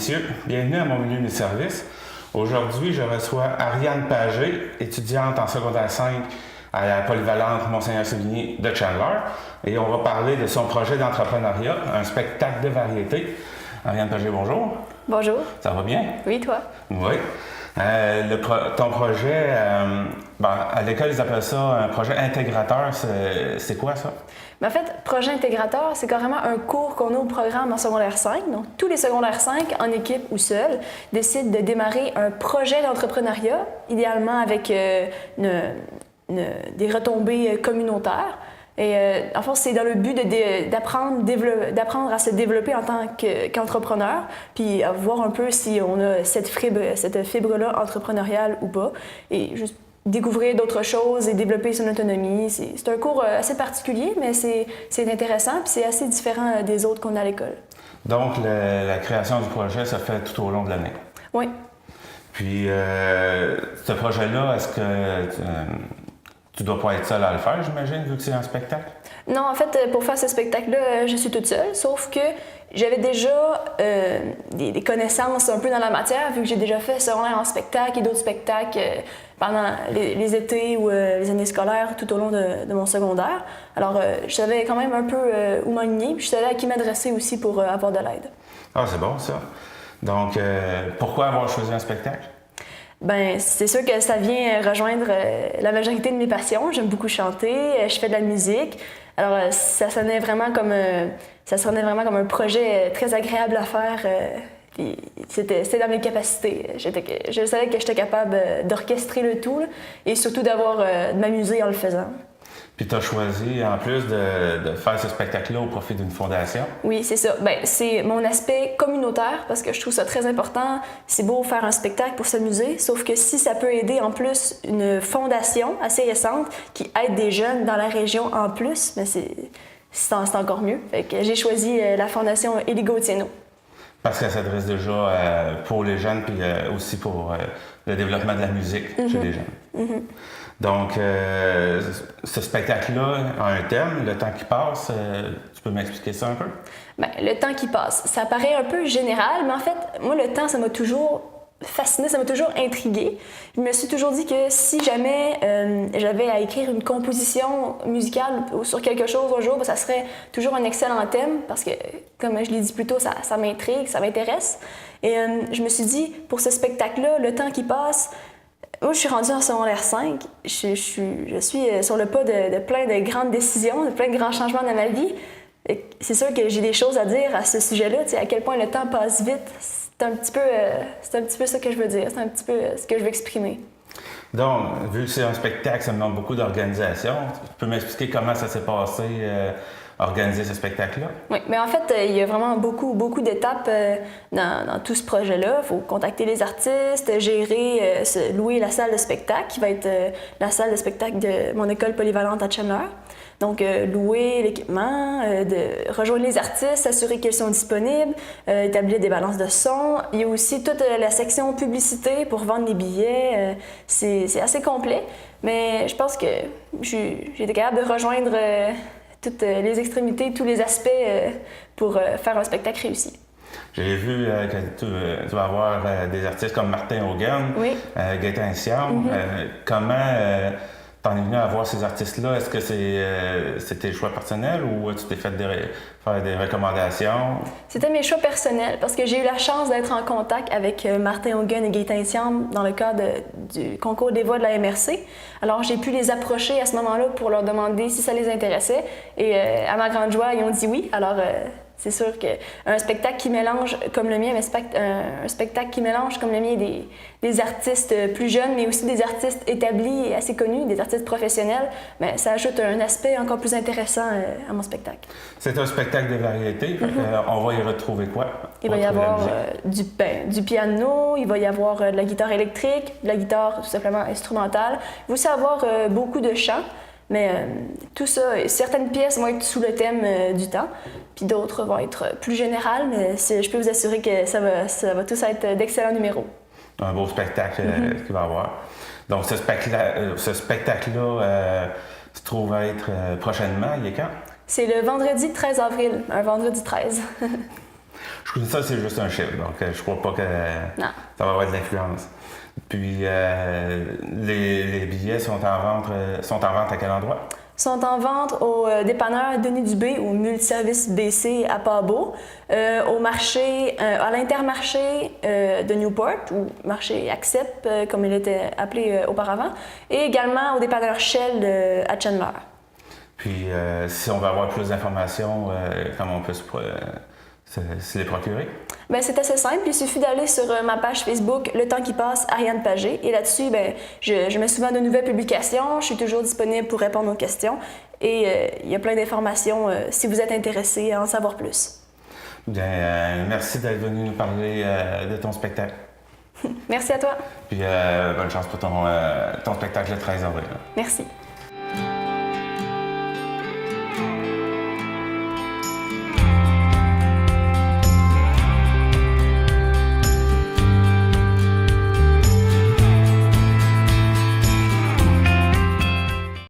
messieurs, bienvenue à mon milieu de service. Aujourd'hui, je reçois Ariane Pagé, étudiante en secondaire 5 à la polyvalente Monseigneur-Sévigné de Chandler. Et on va parler de son projet d'entrepreneuriat, un spectacle de variété. Ariane Pagé, bonjour. Bonjour. Ça va bien? Oui, toi? Oui. Ton projet, à l'école, ils appellent ça un projet intégrateur. C'est quoi ça? En fait, projet intégrateur, c'est carrément un cours qu'on a au programme en secondaire 5. Donc, tous les secondaires 5, en équipe ou seuls, décident de démarrer un projet d'entrepreneuriat, idéalement avec des retombées communautaires. Et en fait, c'est dans le but d'apprendre à se développer en tant qu'entrepreneur, puis à voir un peu si on a cette fibre-là entrepreneuriale ou pas, et juste découvrir d'autres choses et développer son autonomie. C'est un cours assez particulier, mais c'est intéressant, puis c'est assez différent des autres qu'on a à l'école. Donc, la création du projet se fait tout au long de l'année? Oui. Puis, ce projet-là, est-ce que tu dois pas être seule à le faire, j'imagine, vu que c'est un spectacle? Non, en fait, pour faire ce spectacle-là, je suis toute seule, sauf que j'avais déjà des connaissances un peu dans la matière, vu que j'ai déjà fait secondaire en spectacle et d'autres spectacles pendant les étés ou les années scolaires tout au long de mon secondaire. Alors, je savais quand même un peu où m'aligner, puis je savais à qui m'adresser aussi pour avoir de l'aide. Ah, c'est bon, ça. Donc, pourquoi avoir choisi un spectacle? Ben, c'est sûr que ça vient rejoindre la majorité de mes passions. J'aime beaucoup chanter, je fais de la musique. Alors, ça sonnait vraiment comme un projet très agréable à faire. Puis c'était dans mes capacités. Je savais que j'étais capable d'orchestrer le tout, là, et surtout de m'amuser en le faisant. Puis tu as choisi, en plus, de faire ce spectacle-là au profit d'une fondation? Oui, c'est ça. Ben, c'est mon aspect communautaire, parce que je trouve ça très important. C'est beau faire un spectacle pour s'amuser, sauf que si ça peut aider en plus une fondation assez récente qui aide des jeunes dans la région en plus, ben c'est encore mieux. Fait que j'ai choisi la fondation Élie Gauthier-No. Parce qu'elle s'adresse déjà pour les jeunes, puis aussi pour le développement de la musique chez les jeunes. Mm-hmm. Donc, ce spectacle-là a un thème, le temps qui passe. Tu peux m'expliquer ça un peu? Bien, le temps qui passe, ça paraît un peu général, mais en fait, moi, le temps, ça m'a toujours fasciné, ça m'a toujours intriguée. Je me suis toujours dit que si jamais j'avais à écrire une composition musicale sur quelque chose un jour, ça serait toujours un excellent thème, parce que, comme je l'ai dit plus tôt, ça m'intrigue, ça m'intéresse. Et je me suis dit, pour ce spectacle-là, le temps qui passe, moi, je suis rendue en secondaire 5. Je suis sur le pas de plein de grandes décisions, de plein de grands changements dans ma vie. C'est sûr que j'ai des choses à dire à ce sujet-là, à quel point le temps passe vite. C'est un petit peu ça que je veux dire, c'est un petit peu ce que je veux exprimer. Donc, vu que c'est un spectacle, ça me demande beaucoup d'organisation. Tu peux m'expliquer comment ça s'est passé, organiser ce spectacle-là? Oui, mais en fait, il y a vraiment beaucoup d'étapes dans tout ce projet-là. Il faut contacter les artistes, gérer, louer la salle de spectacle, qui va être la salle de spectacle de mon école polyvalente à Chandler. Donc, louer l'équipement, de rejoindre les artistes, s'assurer qu'ils sont disponibles, établir des balances de son. Il y a aussi toute la section publicité pour vendre les billets. C'est assez complet, mais je pense que j'ai été capable de rejoindre toutes les extrémités, tous les aspects pour faire un spectacle réussi. J'ai vu que tu vas avoir des artistes comme Martin Hogan, oui. Gaëtan Siam. Comment t'en es venu à voir ces artistes-là? Est-ce que c'était choix personnel ou tu t'es fait faire des recommandations? C'était mes choix personnels parce que j'ai eu la chance d'être en contact avec Martin Hogan et Gaëtan Siam dans le cadre du concours des voix de la MRC. Alors j'ai pu les approcher à ce moment-là pour leur demander si ça les intéressait et à ma grande joie, ils ont dit oui. Alors c'est sûr qu'un spectacle qui mélange comme le mien, un spectacle qui mélange comme le mien des artistes plus jeunes, mais aussi des artistes établis et assez connus, des artistes professionnels, bien, ça ajoute un aspect encore plus intéressant à mon spectacle. C'est un spectacle de variété, on va y retrouver quoi? Il va y avoir du piano, il va y avoir de la guitare électrique, de la guitare tout simplement instrumentale. Il va aussi avoir beaucoup de chants. Mais tout ça, certaines pièces vont être sous le thème du temps, puis d'autres vont être plus générales, mais je peux vous assurer que ça va tous être d'excellents numéros. Un beau spectacle qu'il va y avoir. Donc ce spectacle-là se trouve à être prochainement, il est quand? C'est le vendredi 13 avril, un vendredi 13. Je connais ça, c'est juste un chiffre, donc je crois pas que Non. ça va avoir de l'influence. Puis les billets sont en vente à quel endroit? Sont en vente au dépanneur Denis Dubé, au multiservice BC à Pabo, au marché, à l'Intermarché de Newport, ou marché Accept, comme il était appelé auparavant, et également au dépanneur Shell à Chandler. Puis si on veut avoir plus d'informations, comment on peut se les procurer? Ben, c'est assez simple. Il suffit d'aller sur ma page Facebook Le Temps qui passe, Ariane Pagé. Et là-dessus, ben, je mets souvent de nouvelles publications. Je suis toujours disponible pour répondre aux questions. Et il y a plein d'informations si vous êtes intéressé à en savoir plus. Bien, merci d'être venu nous parler de ton spectacle. Merci à toi. Puis bonne chance pour ton spectacle le 13 avril. Merci.